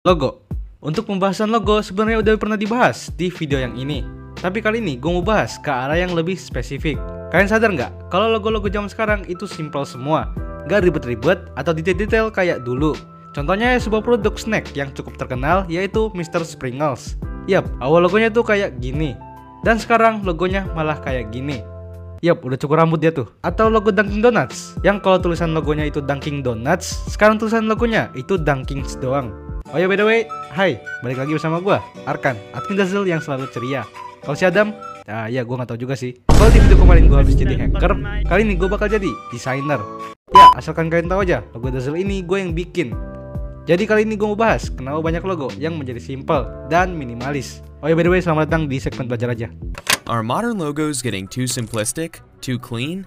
Logo. Untuk pembahasan logo sebenarnya udah pernah dibahas di video yang ini. Tapi kali ini gue mau bahas ke arah yang lebih spesifik. Kalian sadar nggak kalau logo-logo zaman sekarang itu simple semua, nggak ribet-ribet atau detail-detail kayak dulu. Contohnya sebuah produk snack yang cukup terkenal yaitu Mr. Sprinkles. Yap, awal logonya tuh kayak gini. Dan sekarang logonya malah kayak gini. Yap, udah cukur rambut dia tuh. Atau logo Dunkin Donuts, yang kalau tulisan logonya itu Dunkin Donuts, sekarang tulisan logonya itu Dunkings doang. Oh ya, by the way, hai, balik lagi bersama gue, Arkan, admin Dazzle yang selalu ceria. Kalau si Adam, ya gue gak tahu juga sih. Kalau di video kemarin gue habis jadi hacker, kali ini gue bakal jadi desainer. Ya, asalkan kalian tahu aja, logo Dazzle ini gue yang bikin. Jadi kali ini gue mau bahas kenapa banyak logo yang menjadi simple dan minimalis. Oh ya, by the way, selamat datang di segmen belajar aja. Are modern logos getting too simplistic, too clean?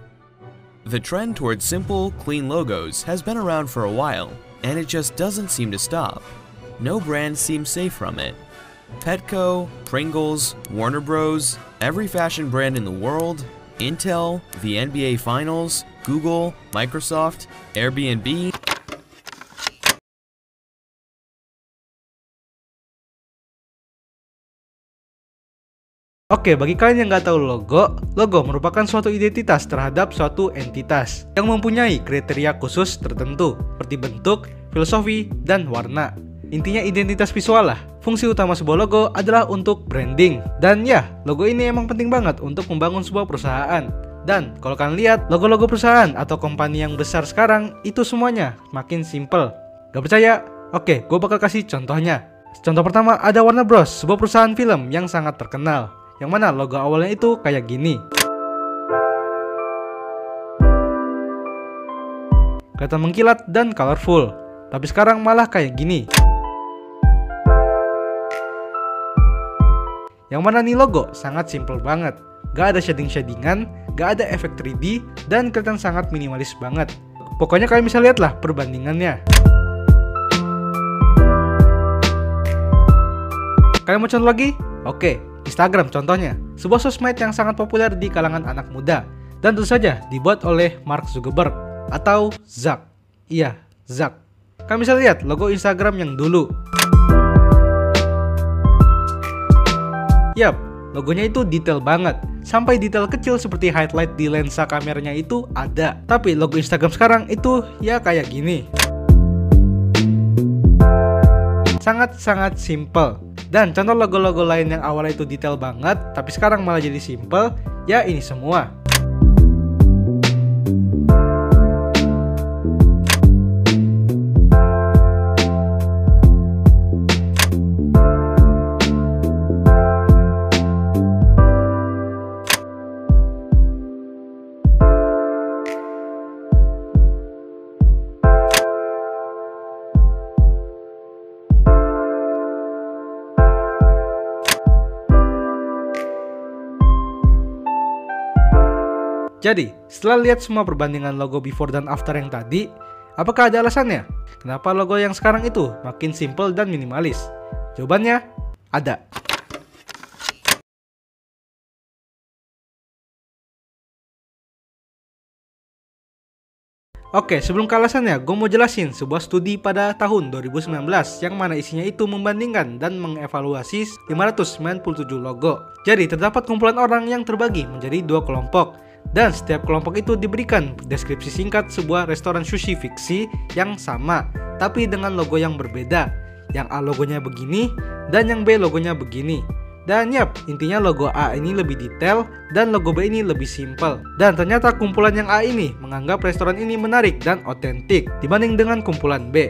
The trend towards simple, clean logos has been around for a while, and it just doesn't seem to stop. No brand seems safe from it. Petco, Pringles, Warner Bros., every fashion brand in the world, Intel, the NBA Finals, Google, Microsoft, Airbnb. Oke, bagi kalian yang nggak tahu logo merupakan suatu identitas terhadap suatu entitas yang mempunyai kriteria khusus tertentu seperti bentuk, filosofi, dan warna. Intinya identitas visual lah. Fungsi utama sebuah logo adalah untuk branding. Dan ya, logo ini emang penting banget untuk membangun sebuah perusahaan. Dan kalau kalian lihat, logo-logo perusahaan atau company yang besar sekarang itu semuanya makin simple. Gak percaya? Oke, gue bakal kasih contohnya. Contoh pertama ada Warner Bros, sebuah perusahaan film yang sangat terkenal. Yang mana logo awalnya itu kayak gini. Kelihatan mengkilat dan colorful. Tapi sekarang malah kayak gini. Yang mana nih logo sangat simple banget. Gak ada shading-shadingan, gak ada efek 3D, dan kelihatan sangat minimalis banget. Pokoknya kalian bisa lihat lah perbandingannya. Kalian mau contoh lagi? Oke, Instagram contohnya. Sebuah sosmed yang sangat populer di kalangan anak muda. Dan tentu saja dibuat oleh Mark Zuckerberg atau Zuck. Iya, Zuck. Kalian bisa lihat logo Instagram yang dulu. Yap, logonya itu detail banget. Sampai detail kecil seperti highlight di lensa kameranya itu ada. Tapi logo Instagram sekarang itu ya kayak gini. Sangat-sangat simple. Dan contoh logo-logo lain yang awalnya itu detail banget, tapi sekarang malah jadi simple, ya ini semua. Jadi, setelah lihat semua perbandingan logo before dan after yang tadi, apakah ada alasannya? Kenapa logo yang sekarang itu makin simple dan minimalis? Jawabannya, ada. Oke, sebelum ke alasannya, gue mau jelasin sebuah studi pada tahun 2019 yang mana isinya itu membandingkan dan mengevaluasi 597 logo. Jadi, terdapat kumpulan orang yang terbagi menjadi dua kelompok. Dan setiap kelompok itu diberikan deskripsi singkat sebuah restoran sushi fiksi yang sama, tapi dengan logo yang berbeda. Yang A logonya begini, dan yang B logonya begini. Dan yap, intinya logo A ini lebih detail, dan logo B ini lebih simple. Dan ternyata kumpulan yang A ini menganggap restoran ini menarik dan otentik dibanding dengan kumpulan B.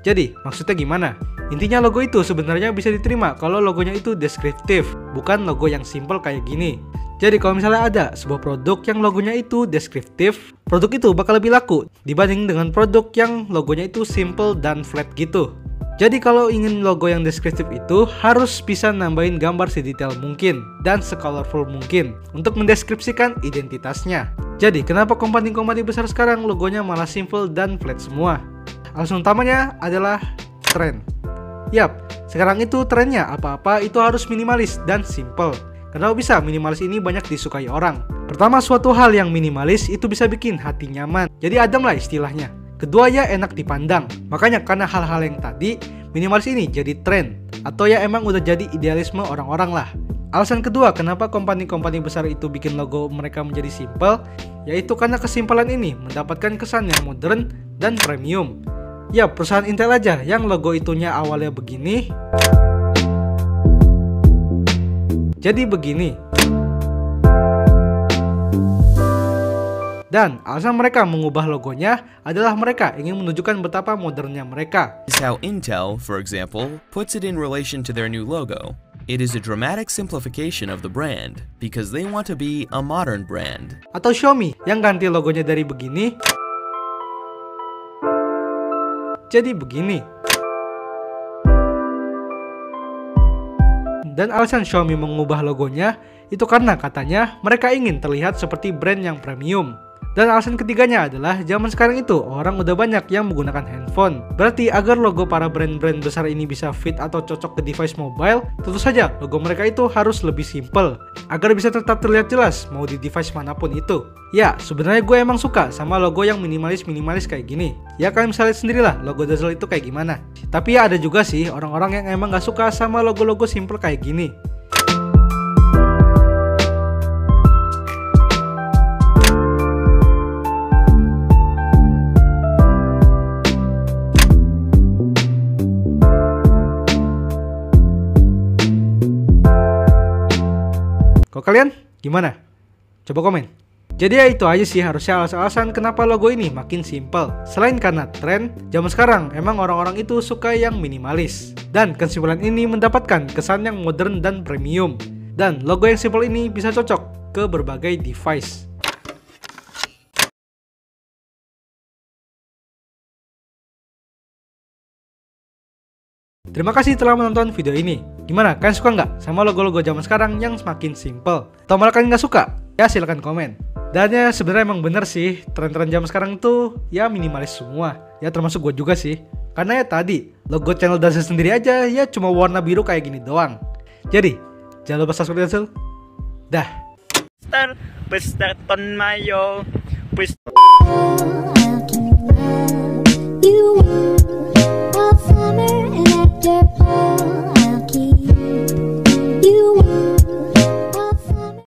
Jadi, maksudnya gimana? Intinya logo itu sebenarnya bisa diterima kalau logonya itu deskriptif, bukan logo yang simple kayak gini. Jadi kalau misalnya ada sebuah produk yang logonya itu deskriptif, produk itu bakal lebih laku dibanding dengan produk yang logonya itu simple dan flat gitu. Jadi kalau ingin logo yang deskriptif itu harus bisa nambahin gambar sedetail mungkin dan secolorful mungkin untuk mendeskripsikan identitasnya. Jadi kenapa company-company besar sekarang logonya malah simple dan flat semua? Alasan utamanya adalah tren. Yap, sekarang itu trennya apa-apa itu harus minimalis dan simple. Kenapa bisa minimalis ini banyak disukai orang? Pertama, suatu hal yang minimalis itu bisa bikin hati nyaman. Jadi adem lah istilahnya. Kedua, ya enak dipandang. Makanya karena hal-hal yang tadi, minimalis ini jadi tren, atau ya emang udah jadi idealisme orang-orang lah. Alasan kedua kenapa kompani-kompani besar itu bikin logo mereka menjadi simple, yaitu karena kesimpulan ini mendapatkan kesan yang modern dan premium. Ya, perusahaan Intel aja yang logo itunya awalnya begini, jadi begini. Dan alasan mereka mengubah logonya adalah mereka ingin menunjukkan betapa modernnya mereka. This is how Intel, for example, puts it in relation to their new logo. It is a dramatic simplification of the brand because they want to be a modern brand. Atau Xiaomi yang ganti logonya dari begini jadi begini. Dan alasan Xiaomi mengubah logonya itu karena katanya mereka ingin terlihat seperti brand yang premium. Dan alasan ketiganya adalah zaman sekarang itu orang udah banyak yang menggunakan handphone. Berarti agar logo para brand-brand besar ini bisa fit atau cocok ke device mobile, tentu saja logo mereka itu harus lebih simple agar bisa tetap terlihat jelas mau di device manapun itu. Ya, sebenarnya gue emang suka sama logo yang minimalis kayak gini. Ya kalian bisa lihat sendirilah logo Dazzle itu kayak gimana. Tapi ya ada juga sih orang-orang yang emang gak suka sama logo-logo simple kayak gini. Kalau kalian gimana? Coba komen. Jadi ya itu aja sih harusnya alasan-alasan kenapa logo ini makin simple. Selain karena tren, zaman sekarang emang orang-orang itu suka yang minimalis. Dan kesimpulan ini mendapatkan kesan yang modern dan premium. Dan logo yang simple ini bisa cocok ke berbagai device. Terima kasih telah menonton video ini. Gimana? Kalian suka nggak sama logo-logo zaman sekarang yang semakin simple? Atau malah kalian nggak suka? Ya silahkan komen. Dan ya sebenarnya emang bener sih, tren-tren zaman sekarang itu ya minimalis semua. Ya termasuk gue juga sih. Karena ya tadi, logo channel Dazzle sendiri aja ya cuma warna biru kayak gini doang. Jadi, jangan lupa subscribe Dazzle. Dah. Bestar ton mayo.